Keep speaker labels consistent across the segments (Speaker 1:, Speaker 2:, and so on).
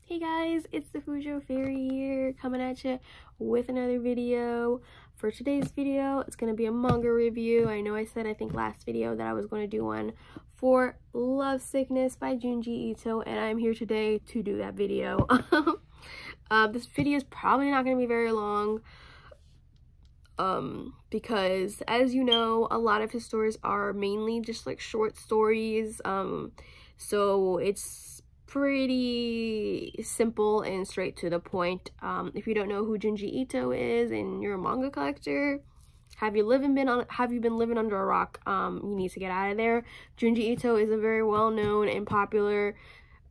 Speaker 1: Hey guys, it's the Fujo Fairy here, coming at you with another video. For today's video, it's going to be a manga review. I know I said, I think last video, that I was going to do one for Lovesickness by Junji, and I'm here today to do that video. This video is probably not going to be very long, because as you know, a lot of his stories are mainly just like short stories, so it's pretty simple and straight to the point. If you don't know who Junji Ito is and you're a manga collector, have you been living under a rock? You need to get out of there. Junji Ito is a very well-known and popular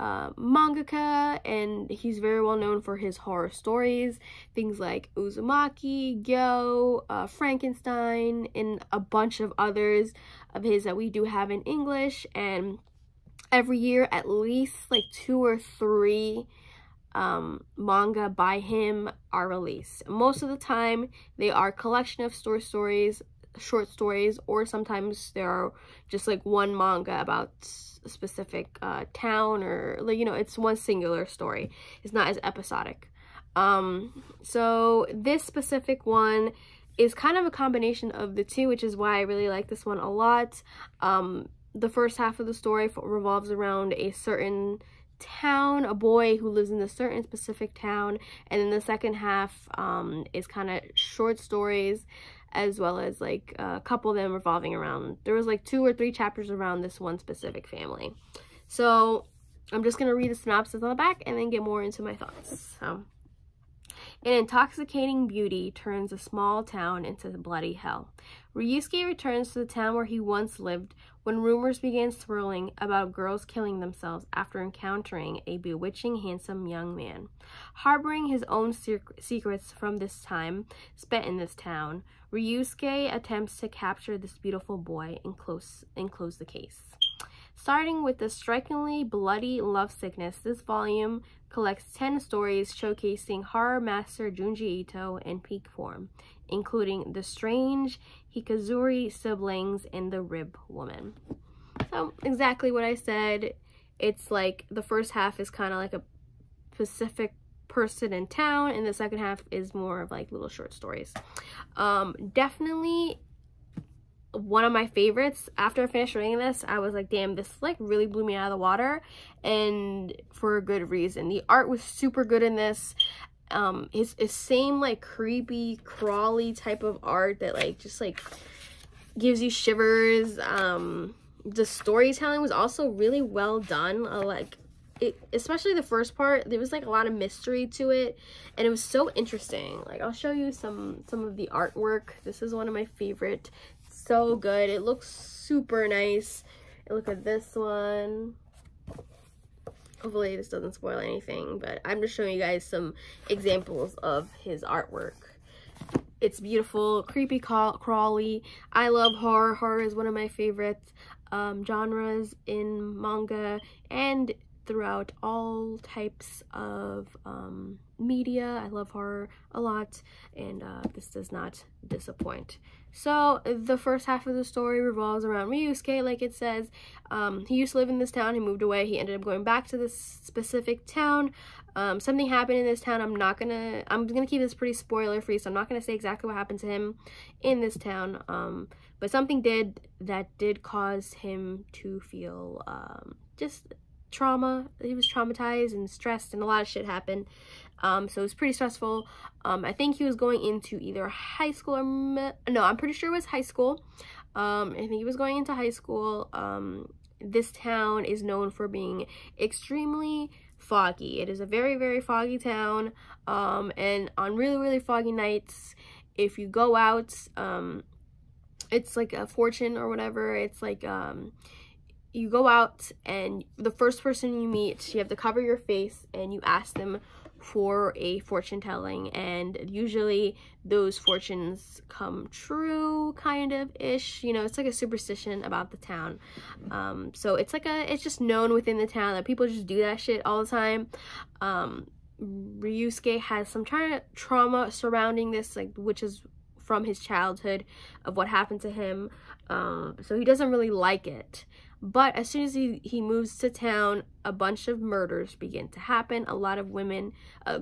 Speaker 1: mangaka, and he's very well known for his horror stories, things like Uzumaki, Gyo, Frankenstein, and a bunch of others of his that we do have in English. And every year, at least like 2 or 3 manga by him are released. Most of the time, they are a collection of short stories, or sometimes there are just like one manga about a specific town, or like, you know, it's one singular story. It's not as episodic. So this specific one is kind of a combination of the two, which is why I really like this one a lot. The first half of the story revolves around a certain town, a boy who lives in a certain specific town, and then the second half is kind of short stories, as well as like a couple of them revolving around, there was like 2 or 3 chapters around this one specific family. So I'm just gonna read the synopsis on the back and then get more into my thoughts. So, an intoxicating beauty turns a small town into bloody hell. Ryusuke returns to the town where he once lived when rumors began swirling about girls killing themselves after encountering a bewitching, handsome young man. Harboring his own secrets from this time spent in this town, Ryusuke attempts to capture this beautiful boy and close the case. Starting with the strikingly bloody Lovesickness, this volume collects 10 stories showcasing horror master Junji Ito in peak form, including the strange Hikazuri siblings and the Rib Woman. So exactly what I said. It's like the first half is kind of like a specific person in town, and the second half is more of like little short stories. Definitely one of my favorites. After I finished reading this, I was like, damn, this like really blew me out of the water, and for a good reason. The art was super good in this. It's same like creepy crawly type of art that like just like gives you shivers. The storytelling was also really well done. Especially the first part, there was like a lot of mystery to it, and it was so interesting. Like, I'll show you some of the artwork. This is one of my favorite. So good. It looks super nice. And look at this one. Hopefully this doesn't spoil anything, but I'm just showing you guys some examples of his artwork. It's beautiful, creepy, crawly. I love horror. Horror is one of my favorite genres in manga and throughout all types of media. I love horror a lot, and this does not disappoint. So the first half of the story revolves around Ryusuke, like it says. He used to live in this town. He moved away. He ended up going back to this specific town. Something happened in this town. I'm gonna keep this pretty spoiler free, so I'm not gonna say exactly what happened to him in this town. But something did cause him to feel just trauma. He was traumatized and stressed, and a lot of shit happened. So it was pretty stressful. I think he was going into either high school or no, I'm pretty sure it was high school. I think he was going into high school. This town is known for being extremely foggy. It is a very, very foggy town. And on really, really foggy nights, if you go out, it's like a fortune or whatever. It's like, you go out, and the first person you meet, you have to cover your face, and you ask them for a fortune telling, and usually those fortunes come true, kind of ish. You know, it's like a superstition about the town. So it's like it's just known within the town that people just do that shit all the time. Ryusuke has some trauma surrounding this, like, which is from his childhood of what happened to him. So he doesn't really like it. But as soon as he moves to town, a bunch of murders begin to happen. A lot of women,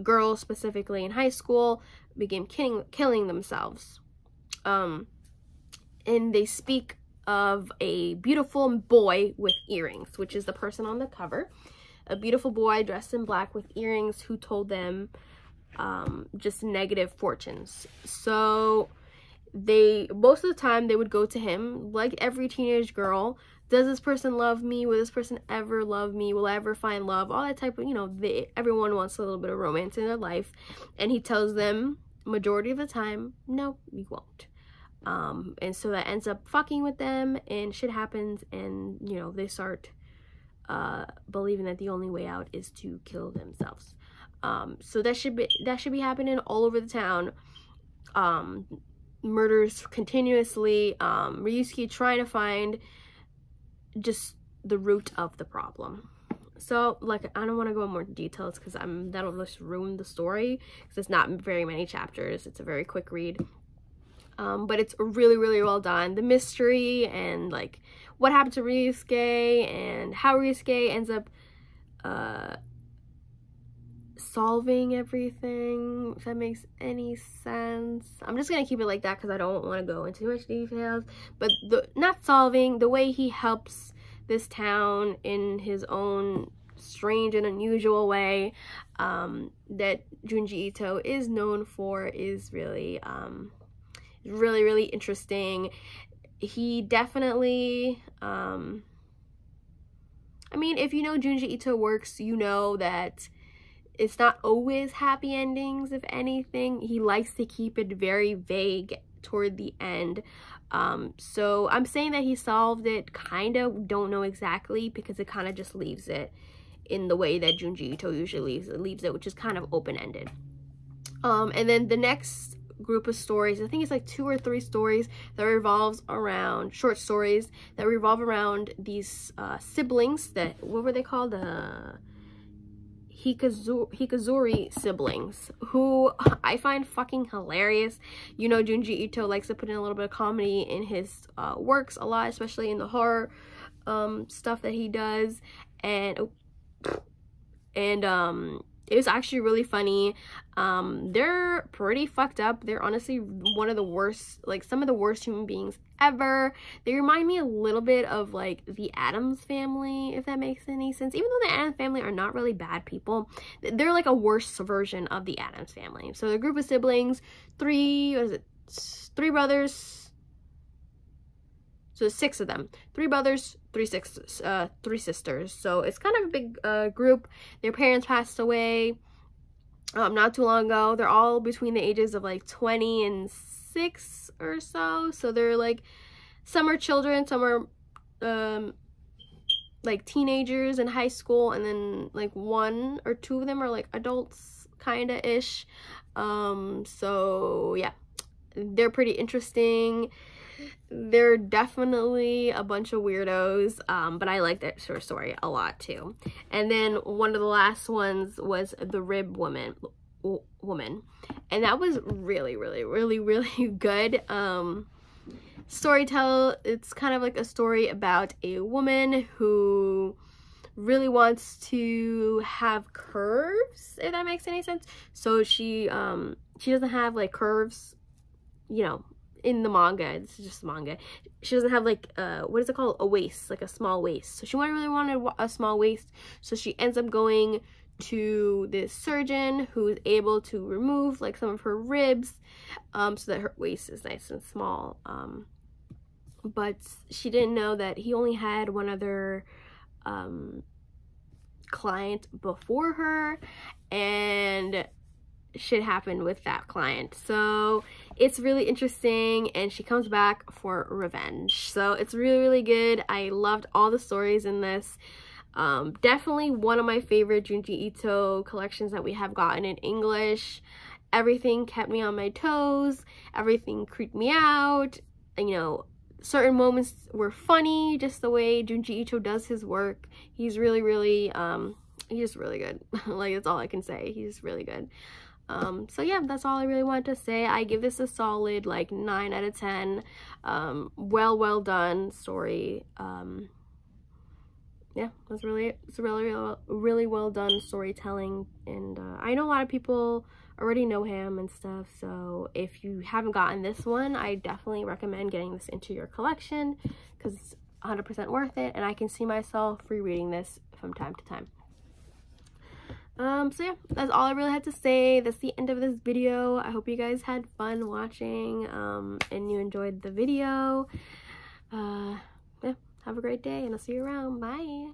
Speaker 1: girls specifically in high school, begin killing themselves. And they speak of a beautiful boy with earrings, which is the person on the cover. A beautiful boy dressed in black with earrings who told them just negative fortunes. So most of the time they would go to him, like every teenage girl. Does this person love me? Will this person ever love me? Will I ever find love? All that type of, everyone wants a little bit of romance in their life. And he tells them, majority of the time, no, you won't. And so that ends up fucking with them, and shit happens, and, they start believing that the only way out is to kill themselves. So that should be happening all over the town. Murders continuously. Ryusuke trying to find just the root of the problem. So, like, I don't want to go in more details because that'll just ruin the story, because it's not very many chapters. It's a very quick read. But it's really, really well done. The mystery and, like, what happened to Ryusuke and how Ryusuke ends up solving everything, if that makes any sense. I'm just gonna keep it like that because I don't want to go into too much details. But not solving, the way he helps this town in his own strange and unusual way that Junji Ito is known for is really really, really interesting. He definitely I mean, if you know Junji Ito works, you know that it's not always happy endings. If anything, he likes to keep it very vague toward the end. So I'm saying that he solved it, kind of, don't know exactly, because it kind of just leaves it in the way that Junji Ito usually leaves it, which is kind of open-ended. And then the next group of stories, I think it's like 2 or 3 stories that revolves around, short stories that revolve around these siblings that, what were they called? Hikazuri siblings, who I find fucking hilarious. Junji Ito likes to put in a little bit of comedy in his works a lot, especially in the horror stuff that he does, and it was actually really funny. They're pretty fucked up. They're honestly one of the worst, like some of the worst human beings ever. They remind me a little bit of like the Addams family, if that makes any sense. Even though the Addams family are not really bad people, they're like a worse version of the Addams family. So the group of siblings, 3 brothers. So 6 of them, 3 brothers, 3 sisters. So it's kind of a big group. Their parents passed away not too long ago. They're all between the ages of like 20 and 6 or so. So they're like, some are children, some are like teenagers in high school, and then like 1 or 2 of them are like adults kind of ish. So yeah, they're pretty interesting. They're definitely a bunch of weirdos, but I like that short story a lot too. And then one of the last ones was the Rib Woman, and that was really, really, really, really good. Storytell. It's kind of like a story about a woman who really wants to have curves, if that makes any sense. So she doesn't have like curves, in the manga. It's just manga. She doesn't have like what is it called, a waist, like a small waist. So she really wanted a small waist, so she ends up going to this surgeon who is able to remove like some of her ribs so that her waist is nice and small. But she didn't know that he only had one other client before her, and shit happened with that client. So it's really interesting, and she comes back for revenge. So it's really, really good. I loved all the stories in this. Definitely one of my favorite Junji Ito collections that we have gotten in English. Everything kept me on my toes. Everything creeped me out. Certain moments were funny, just the way Junji Ito does his work. He's really, really, he's really good. Like, that's all I can say. He's really good. So yeah, that's all I really wanted to say. I give this a solid like 9 out of 10. Well done story. Yeah, it's really well done storytelling, and I know a lot of people already know him and stuff, so if you haven't gotten this one, I definitely recommend getting this into your collection because it's 100% worth it, and I can see myself rereading this from time to time. So yeah, that's all I really had to say. That's the end of this video. I hope you guys had fun watching, and you enjoyed the video. Yeah, have a great day, and I'll see you around. Bye.